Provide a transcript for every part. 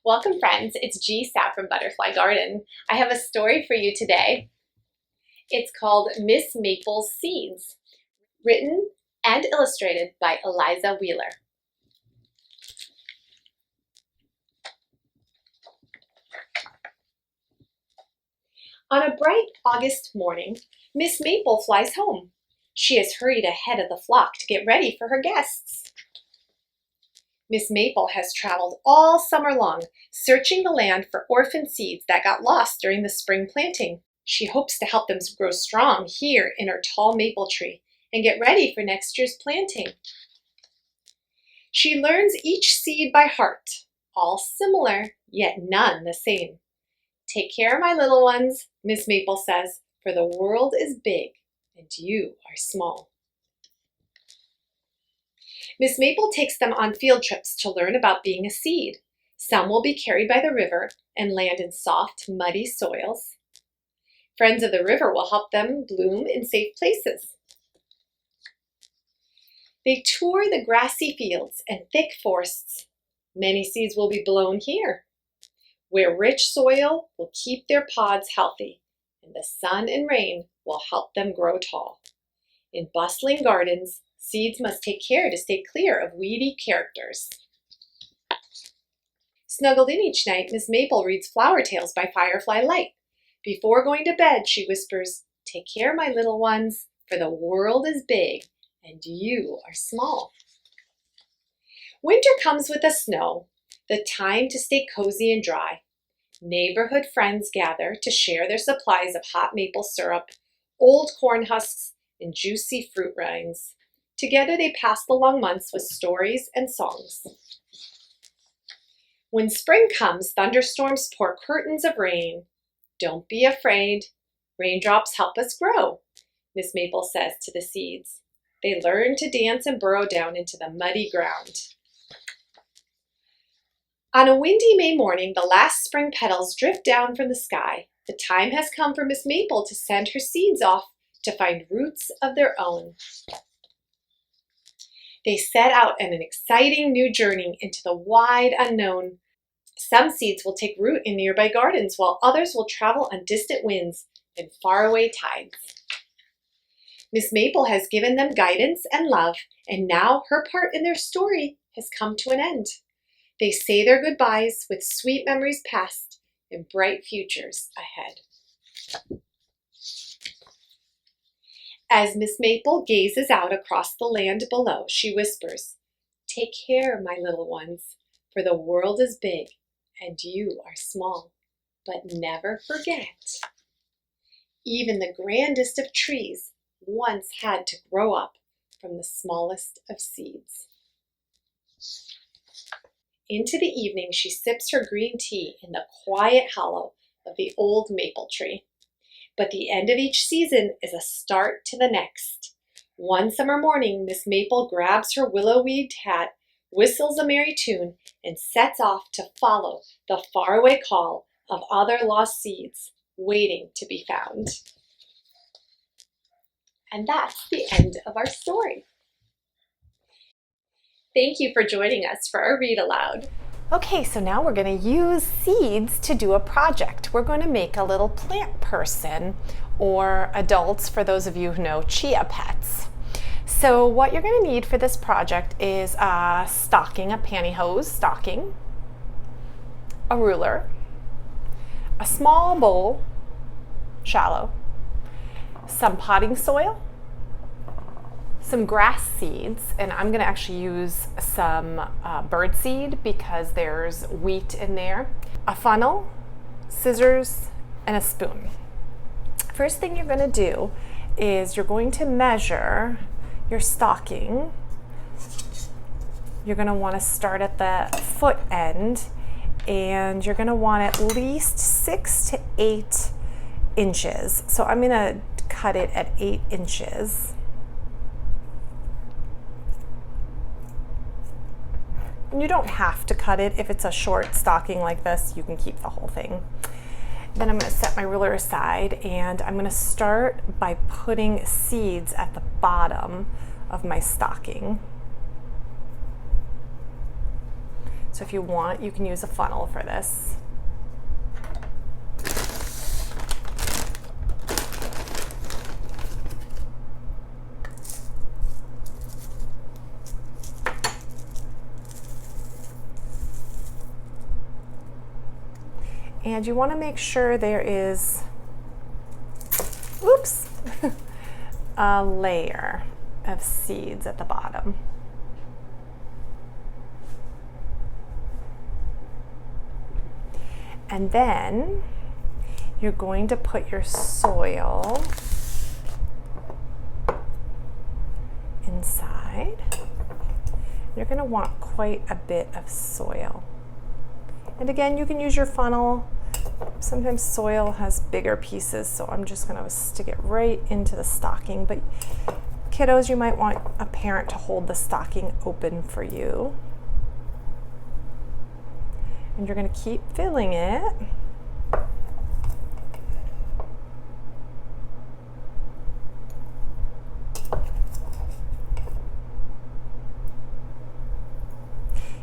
Welcome friends, it's Gisa from Butterfly Garden. I have a story for you today. It's called Miss Maple's Seeds, written and illustrated by Eliza Wheeler. On a bright August morning, Miss Maple flies home. She has hurried ahead of the flock to get ready for her guests. Miss Maple has traveled all summer long, searching the land for orphan seeds that got lost during the spring planting. She hopes to help them grow strong here in her tall maple tree and get ready for next year's planting. She learns each seed by heart, all similar, yet none the same. "Take care, my little ones," Miss Maple says, "for the world is big and you are small." Miss Maple takes them on field trips to learn about being a seed. Some will be carried by the river and land in soft, muddy soils. Friends of the river will help them bloom in safe places. They tour the grassy fields and thick forests. Many seeds will be blown here, where rich soil will keep their pods healthy, and the sun and rain will help them grow tall. In bustling gardens, seeds must take care to stay clear of weedy characters. Snuggled in each night, Miss Maple reads flower tales by firefly light. Before going to bed, she whispers, "Take care, my little ones, for the world is big and you are small." Winter comes with the snow, the time to stay cozy and dry. Neighborhood friends gather to share their supplies of hot maple syrup, old corn husks, and juicy fruit rinds. Together they pass the long months with stories and songs. When spring comes, thunderstorms pour curtains of rain. "Don't be afraid. Raindrops help us grow," Miss Maple says to the seeds. They learn to dance and burrow down into the muddy ground. On a windy May morning, the last spring petals drift down from the sky. The time has come for Miss Maple to send her seeds off to find roots of their own. They set out on an exciting new journey into the wide unknown. Some seeds will take root in nearby gardens, while others will travel on distant winds and faraway tides. Miss Maple has given them guidance and love, and now her part in their story has come to an end. They say their goodbyes with sweet memories past and bright futures ahead. As Miss Maple gazes out across the land below, she whispers, "Take care, my little ones, for the world is big and you are small. But never forget, even the grandest of trees once had to grow up from the smallest of seeds." Into the evening, she sips her green tea in the quiet hollow of the old maple tree. But the end of each season is a start to the next. One summer morning, Miss Maple grabs her willow-weed hat, whistles a merry tune, and sets off to follow the faraway call of other lost seeds waiting to be found. And that's the end of our story. Thank you for joining us for our read aloud. Okay, so now we're going to use seeds to do a project. We're going to make a little plant person, or adults for those of you who know chia pets. So what you're going to need for this project is a stocking, a pantyhose stocking, a ruler, a small bowl, shallow, some potting soil, some grass seeds, and I'm going to actually use some bird seed because there's wheat in there, a funnel, scissors, and a spoon. First thing you're going to do is you're going to measure your stocking. You're going to want to start at the foot end, and you're going to want at least 6 to 8 inches. So I'm going to cut it at 8 inches. You don't have to cut it. If it's a short stocking like this, you can keep the whole thing. Then I'm going to set my ruler aside, and I'm going to start by putting seeds at the bottom of my stocking. So if you want, you can use a funnel for this. And you want to make sure there is, oops, a layer of seeds at the bottom. And then you're going to put your soil inside. You're going to want quite a bit of soil. And again, you can use your funnel. Sometimes soil has bigger pieces, so I'm just going to stick it right into the stocking. But kiddos, you might want a parent to hold the stocking open for you. And you're going to keep filling it.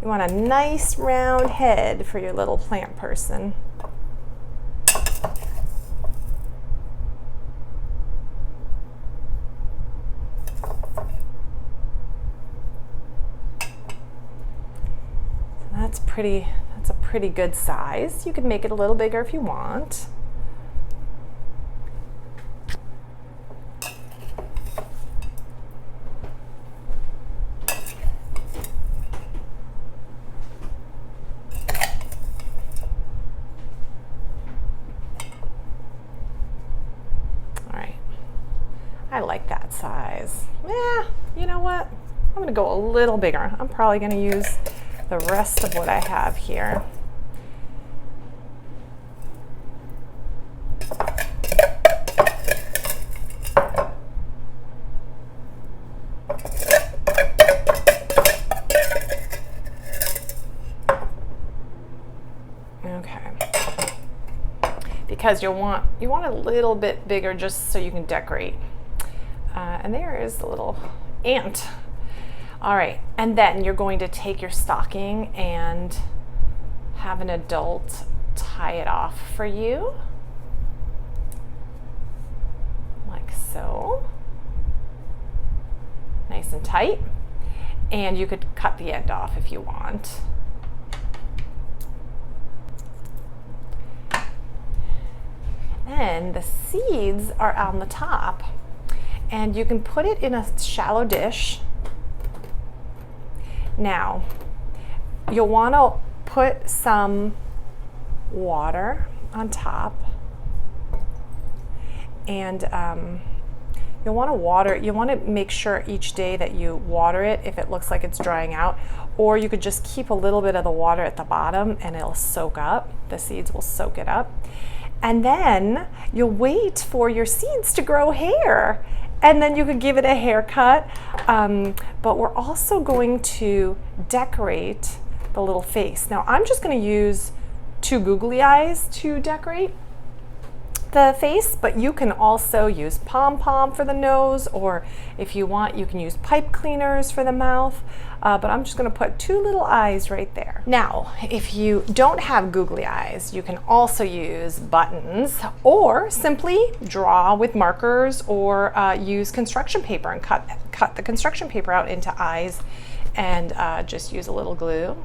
You want a nice round head for your little plant person. That's a pretty good size. You can make it a little bigger if you want. I like that size. Yeah, you know what? I'm gonna go a little bigger. I'm probably gonna use the rest of what I have here. Okay. Because you want a little bit bigger just so you can decorate. And there is the little ant. All right, and then you're going to take your stocking and have an adult tie it off for you, like so. Nice and tight. And you could cut the end off if you want. And then the seeds are on the top. And you can put it in a shallow dish. Now, you'll want to put some water on top. And you'll want to make sure each day that you water it if it looks like it's drying out. Or you could just keep a little bit of the water at the bottom and it'll soak up. The seeds will soak it up. And then you'll wait for your seeds to grow hair. And then you could give it a haircut. But we're also going to decorate the little face. Now I'm just going to use 2 googly eyes to decorate the face, but you can also use pom-pom for the nose, or if you want, you can use pipe cleaners for the mouth. But I'm just going to put 2 little eyes right there. Now, if you don't have googly eyes, you can also use buttons, or simply draw with markers, or use construction paper and cut the construction paper out into eyes, and just use a little glue.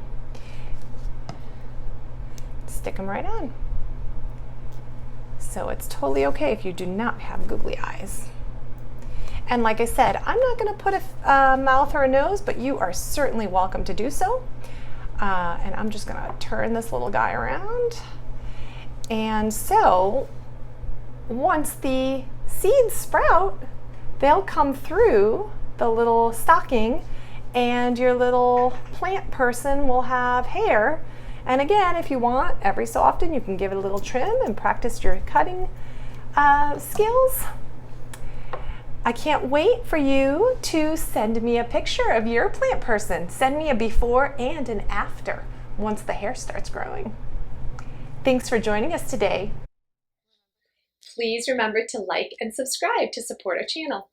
Stick them right on. So it's totally okay if you do not have googly eyes. And like I said, I'm not going to put a mouth or a nose, but you are certainly welcome to do so. And I'm just going to turn this little guy around. And so once the seeds sprout, they'll come through the little stocking, and your little plant person will have hair. And again, if you want, every so often you can give it a little trim and practice your cutting skills. I can't wait for you to send me a picture of your plant person. Send me a before and an after once the hair starts growing. Thanks for joining us today. Please remember to like and subscribe to support our channel.